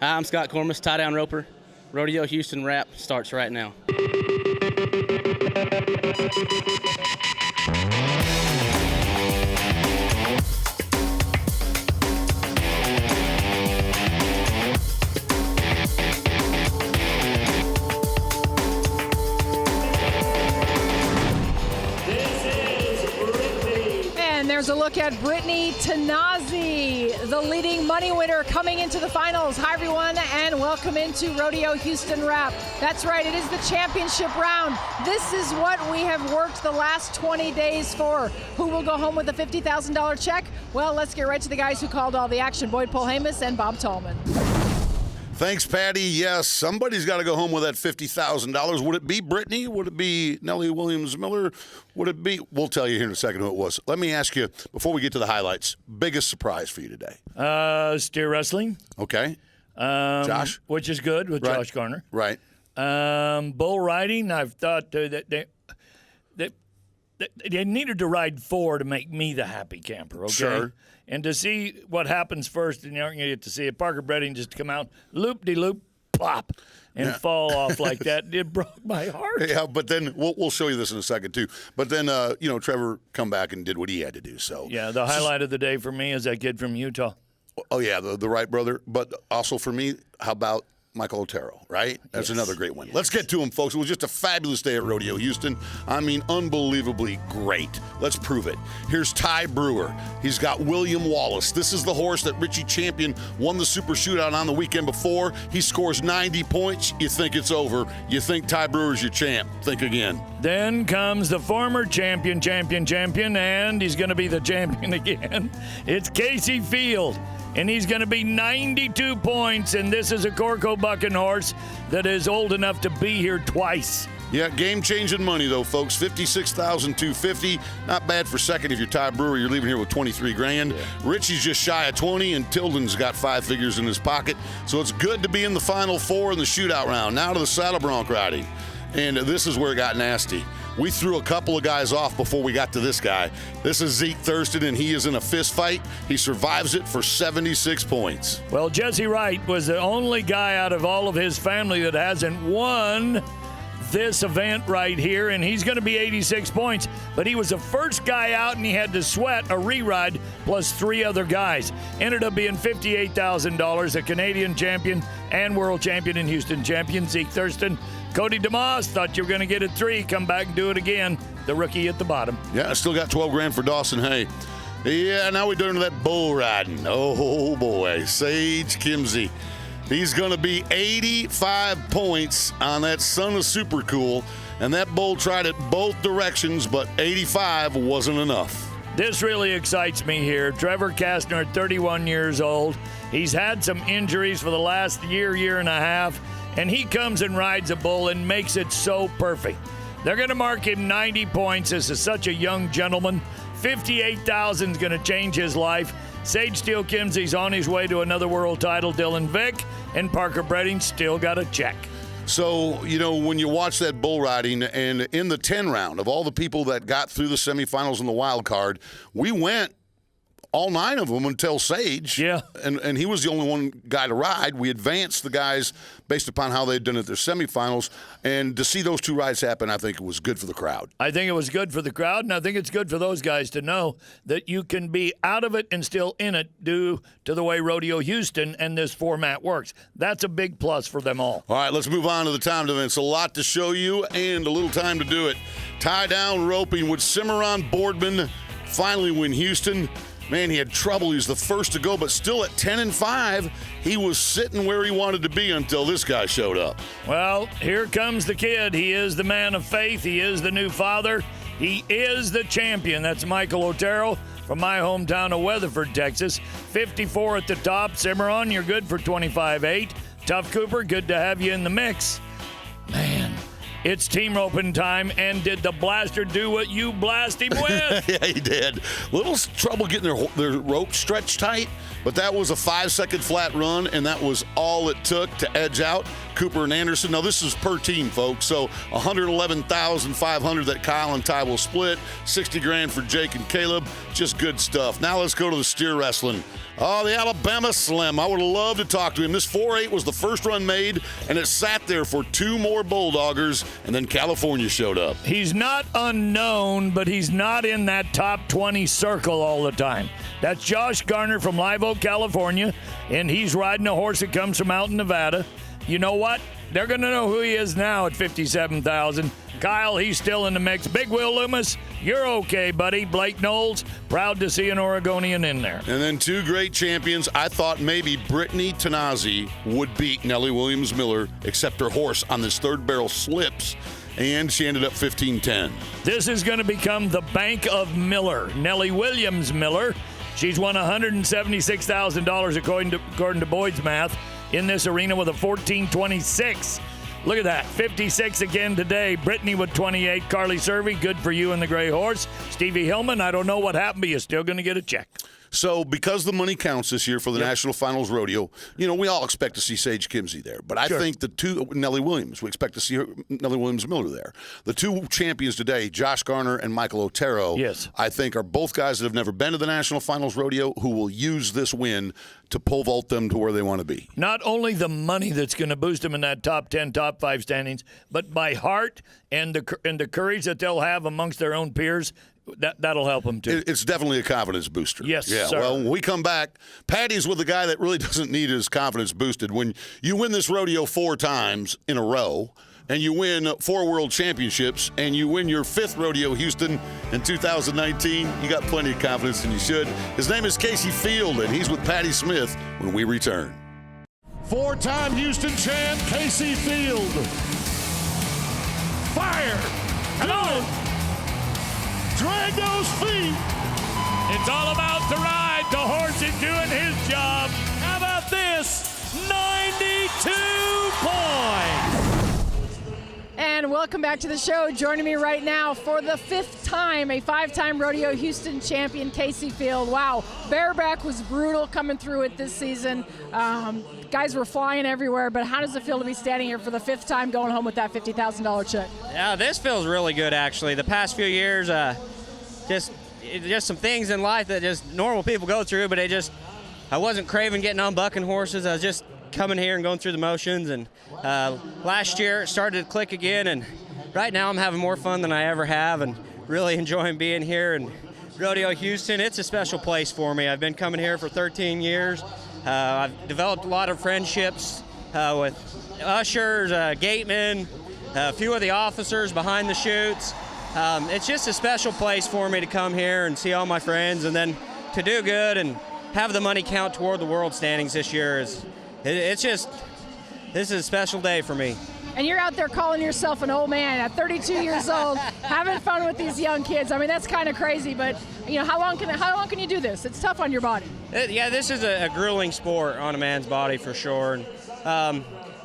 Hi, I'm Scott Cormus, tie-down roper. Rodeo Houston wrap starts right now. There's a look at Brittany Tanazi, the leading money winner coming into the finals. Hi, everyone, and welcome into Rodeo Houston Wrap. That's right, it is the championship round. This is what we have worked the last 20 days for. Who will go home with a $50,000 check? Well, let's get right to the guys who called all the action, Boyd Polhamus and Bob Tallman. Thanks, Patty. Yes, somebody's got to go home with that $50,000. Would it be Brittany? Would it be Nellie Williams-Miller? Would it be? We'll tell you here in a second who it was. Let me ask you, before we get to the highlights, biggest surprise for you today? Steer wrestling. Okay. Josh? Which is good with Right. Josh Garner. Right. Bull riding, I've thought that they needed to ride 4 to make me the happy camper, okay? Sure. And to see what happens first, and you aren't going to get to see it, Parker Bredding just come out, loop-de-loop, plop, and fall off like that. It broke my heart. Yeah, but then we'll show you this in a second, too. But then, Trevor come back and did what he had to do. So Yeah, the highlight of the day for me is that kid from Utah. Oh, yeah, the Wright brother. But also for me, how about Michael Otero, right? That's another great win. Let's get to him, folks. It was just a fabulous day at Rodeo Houston. I mean, unbelievably great. Let's prove it. Here's Ty Brewer. He's got William Wallace. This is the horse that Richie Champion won the Super Shootout on the weekend before. He scores 90 points. You think it's over. You think Ty Brewer's your champ. Think again. Then comes the former champion, and he's going to be the champion again. It's Casey Field. And he's going to be 92 points, and this is a Corco bucking horse that is old enough to be here twice. Yeah, game-changing money, though, folks. $56,250. Not bad for second if you're Ty Brewer. You're leaving here with $23,000. Yeah. Richie's just shy of 20, and Tilden's got 5 figures in his pocket. So it's good to be in the Final Four in the shootout round. Now to the saddle bronc riding. And this is where it got nasty. We threw a couple of guys off before we got to this guy. This is Zeke Thurston, and he is in a fist fight. He survives it for 76 points. Well, Jesse Wright was the only guy out of all of his family that hasn't won this event right here, and he's going to be 86 points. But he was the first guy out, and he had to sweat a re-ride plus 3 other guys. Ended up being $58,000, a Canadian champion and world champion in Houston champion, Zeke Thurston. Cody DeMoss thought you were going to get a 3. Come back and do it again. The rookie at the bottom. Yeah, I still got $12,000 for Dawson Hay. Yeah, now we're doing that bull riding. Oh, boy. Sage Kimsey. He's going to be 85 points on that Son of Super Cool. And that bull tried it both directions, but 85 wasn't enough. This really excites me here. Trevor Kastner, 31 years old. He's had some injuries for the last year and a half. And he comes and rides a bull and makes it so perfect. They're going to mark him 90 points. This is such a young gentleman. 58,000 is going to change his life. Sage Steele Kimsey's on his way to another world title. Dylan Vick and Parker Bredding still got a check. So, when you watch that bull riding, and in the 10 round, of all the people that got through the semifinals and the wild card, we went all 9 of them until Sage. Yeah. And he was the only one guy to ride. We advanced the guys based upon how they'd done at their semifinals. And to see those 2 rides happen, I think it was good for the crowd. I think it was good for the crowd, and I think it's good for those guys to know that you can be out of it and still in it due to the way Rodeo Houston and this format works. That's a big plus for them all. All right, let's move on to the timed events. A lot to show you and a little time to do it. Tie-down roping with Cimarron Boardman finally win Houston. Man, he had trouble. He was the first to go, but still at 10-5, he was sitting where he wanted to be until this guy showed up. Well, here comes the kid. He is the man of faith. He is the new father. He is the champion. That's Michael Otero from my hometown of Weatherford, Texas. 54 at the top. Cimarron, you're good for 25-8. Tough Cooper, good to have you in the mix. Man, It's team roping time, and did the blaster do what you blast him with? Yeah, he did. Little trouble getting their rope stretched tight, but that was a 5-second flat run, and that was all it took to edge out Cooper and Anderson. Now, this is per team, folks, so $111,500 that Kyle and Ty will split, $60,000 for Jake and Caleb. Just good stuff. Now let's go to the steer wrestling. Oh, the Alabama Slim. I would have loved to talk to him. This 4.8 was the first run made, and it sat there for 2 more Bulldoggers, and then California showed up. He's not unknown, but he's not in that top 20 circle all the time. That's Josh Garner from Live Oak, California, and he's riding a horse that comes from out in Nevada. You know what? They're going to know who he is now at $57,000. Kyle, he's still in the mix. Big Will Loomis, you're okay, buddy. Blake Knowles, proud to see an Oregonian in there. And then 2 great champions. I thought maybe Brittany Tanazi would beat Nellie Williams-Miller, except her horse on this third barrel slips, and she ended up 15-10. This is going to become the Bank of Miller. Nellie Williams-Miller, she's won $176,000 according to Boyd's math in this arena with a 14.26. Look at that. 56 again today. Brittany with 28. Carly Servey, good for you and the Gray Horse. Stevie Hillman, I don't know what happened, but you're still going to get a check. So because the money counts this year for the National Finals Rodeo, we all expect to see Sage Kimsey there. But I think the 2, Nellie Williams, we expect to see Nellie Williams-Miller there. The 2 champions today, Josh Garner and Michael Otero, I think are both guys that have never been to the National Finals Rodeo who will use this win to pole vault them to where they want to be. Not only the money that's going to boost them in that top 10, top 5 standings, but by heart and the courage that they'll have amongst their own peers. That'll help them, too. It's definitely a confidence booster. Yes, yeah, sir. Well, when we come back, Patty's with the guy that really doesn't need his confidence boosted. When you win this rodeo 4 times in a row, and you win 4 world championships, and you win your 5th Rodeo Houston in 2019, you got plenty of confidence, and you should. His name is Casey Field, and he's with Patty Smith when we return. 4-time Houston champ, Casey Field. Fire! Come on! Drag those feet. It's all about the ride. The horse is doing his job. How about this? 92 points. And welcome back to the show. Joining me right now for the 5th time, a 5-time Rodeo Houston champion, Casey Field. Wow, bareback was brutal coming through it this season. Guys were flying everywhere, but how does it feel to be standing here for the 5th time going home with that $50,000 check? Yeah, this feels really good, actually. The past few years, just some things in life that just normal people go through, but I wasn't craving getting on bucking horses. I was just coming here and going through the motions, and last year it started to click again, and right now I'm having more fun than I ever have and really enjoying being here. And Rodeo Houston, it's a special place for me. I've been coming here for 13 years. I've developed a lot of friendships with ushers, gatemen, a few of the officers behind the chutes. It's just a special place for me to come here and see all my friends, and then to do good and have the money count toward the world standings this year. This is a special day for me. And you're out there calling yourself an old man at 32 years old, having fun with these young kids. I mean, that's kind of crazy, but how long can you do this? It's tough on your body. Yeah, this is a grueling sport on a man's body for sure. And,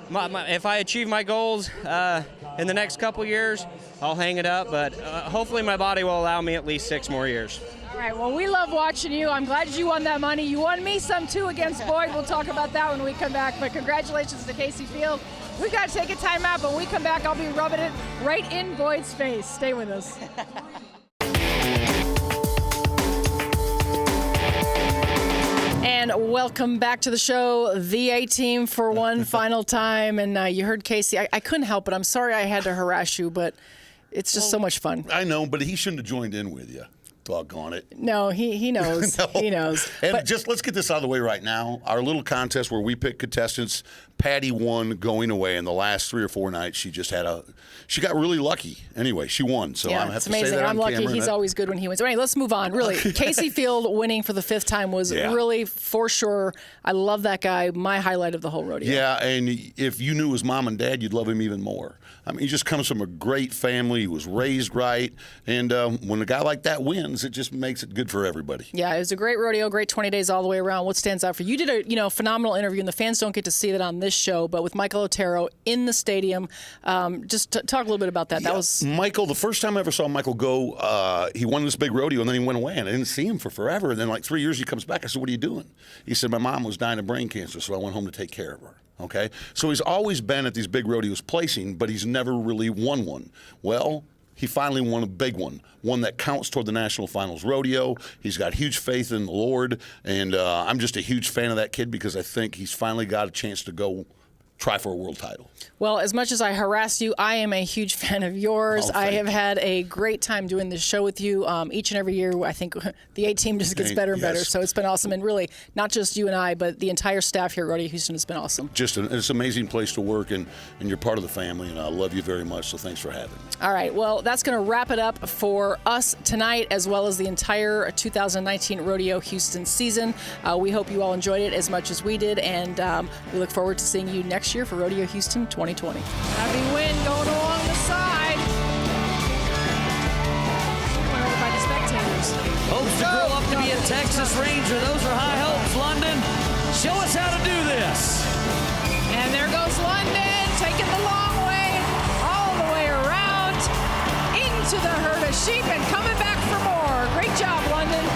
if I achieve my goals in the next couple years, I'll hang it up, but hopefully my body will allow me at least 6 more years. All right, well, we love watching you. I'm glad you won that money. You won me some, too, against Boyd. We'll talk about that when we come back, but congratulations to Casey Field. We've got to take a time out, but when we come back, I'll be rubbing it right in Boyd's face. Stay with us. And welcome back to the show, the A-Team for one final time. And you heard Casey. I couldn't help it. I'm sorry I had to harass you, but it's just so much fun. I know, but he shouldn't have joined in with you. Doggone it. No, he knows. No. He knows. And but just let's get this out of the way right now. Our little contest where we pick contestants, Patty won going away. In the last 3 or 4 nights, she got really lucky. Anyway, she won. So yeah, I have it's to amazing. say that I'm on lucky. camera. He's always good when he wins. All right, let's move on. Really, Casey Field winning for the 5th time was really, for sure. I love that guy. My highlight of the whole rodeo. Yeah, and if you knew his mom and dad, you'd love him even more. I mean, he just comes from a great family. He was raised right. And when a guy like that wins, wins, it just makes it good for everybody. Yeah, it was a great rodeo, great 20 days all the way around. What stands out for you? You did a phenomenal interview, and the fans don't get to see that on this show, but with Michael Otero in the stadium. Just talk a little bit about that. Yeah, that was Michael. The first time I ever saw Michael go, he won this big rodeo, and then he went away, and I didn't see him for forever. And then, like 3 years, he comes back. I said, "What are you doing?" He said, "My mom was dying of brain cancer, so I went home to take care of her." Okay, so he's always been at these big rodeos placing, but he's never really won one. Well, he finally won a big one that counts toward the National Finals Rodeo. He's got huge faith in the Lord, and I'm just a huge fan of that kid because I think he's finally got a chance to go try for a world title. Well, as much as I harass you, I am a huge fan of yours. I have had a great time doing this show with you each and every year. I think the A-team just gets better and better, so it's been awesome. And really, not just you and I, but the entire staff here at Rodeo Houston has been awesome. It's an amazing place to work, and you're part of the family, and I love you very much, so thanks for having me. All right, well, that's going to wrap it up for us tonight, as well as the entire 2019 Rodeo Houston season. We hope you all enjoyed it as much as we did, and we look forward to seeing you next year for Rodeo Houston 2020. Heavy wind going along the side. Over by the spectators. Hopes to grow up to be a Texas Ranger. Those are high hopes, London. Show us how to do this. And there goes London, taking the long way, all the way around into the herd of sheep and coming back for more. Great job, London.